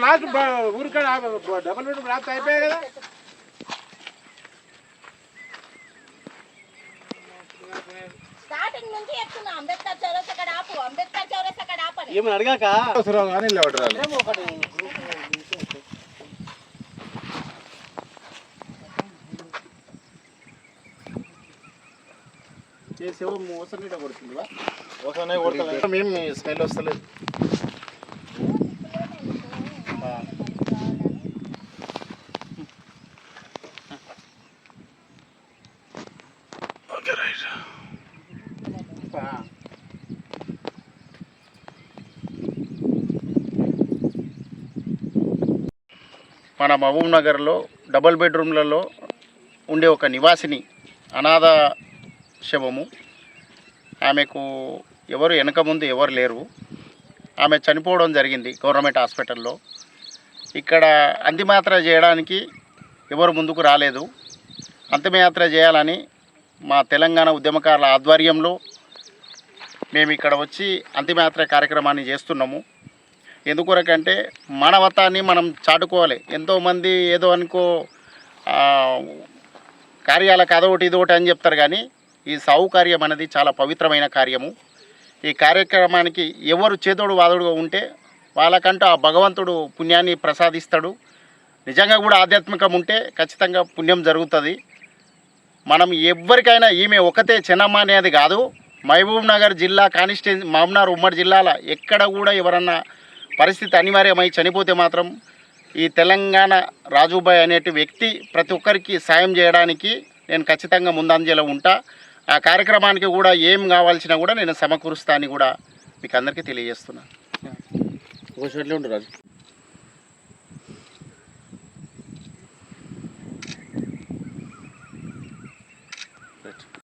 నాకు ఊరికాడ double bedroom రాత్రి అయిపోయాయి కదా. ఏమని అడగాక మేము స్మెల్ వస్తలేదు. Okay right. మన మహబూబ్ నగర్లో డబుల్ బెడ్రూమ్లలో ఉండే ఒక నివాసిని అనాథ శవము. ఆమెకు ఎవరు వెనక ముందు ఎవరు లేరు. ఆమె చనిపోవడం జరిగింది గవర్నమెంట్ హాస్పిటల్లో. ఇక్కడ అంతిమయాత్ర చేయడానికి ఎవరు ముందుకు రాలేదు. అంతిమయాత్ర చేయాలని మా తెలంగాణ ఉద్యమకారుల ఆధ్వర్యంలో మేము ఇక్కడ వచ్చి అంతిమయాత్ర కార్యక్రమాన్ని చేస్తున్నాము. ఎందుకొరకంటే మానవతాన్ని మనం చాటుకోవాలి. ఎంతోమంది ఏదో అనుకో కార్యాలకు అదొకటి ఇదొకటి అని చెప్తారు, కానీ ఈ సావు కార్యం అనేది చాలా పవిత్రమైన కార్యము. ఈ కార్యక్రమానికి ఎవరు చేదోడు వాదోడుగా ఉంటే వాళ్ళకంటూ ఆ భగవంతుడు పుణ్యాన్ని ప్రసాదిస్తాడు. నిజంగా కూడా ఆధ్యాత్మికం ఉంటే ఖచ్చితంగా పుణ్యం జరుగుతుంది. మనం ఎవరికైనా ఈమె ఒకతే చెన్నమ్మ అనేది కాదు, మహబూబ్ నగర్ జిల్లా కాన్స్టిట్యూన్సీ మహబూబ్నగర్ ఉమ్మడి జిల్లాల ఎక్కడ కూడా ఎవరన్నా పరిస్థితి అనివార్యమై చనిపోతే మాత్రం ఈ తెలంగాణ రాజుబాయ్ అనేటి వ్యక్తి ప్రతి ఒక్కరికి సాయం చేయడానికి నేను ఖచ్చితంగా ముందంజలో ఉంటా. ఆ కార్యక్రమానికి కూడా ఏం కావాల్సినా కూడా నేను సమకూరుస్తా అని కూడా మీకు అందరికీ తెలియజేస్తున్నాను.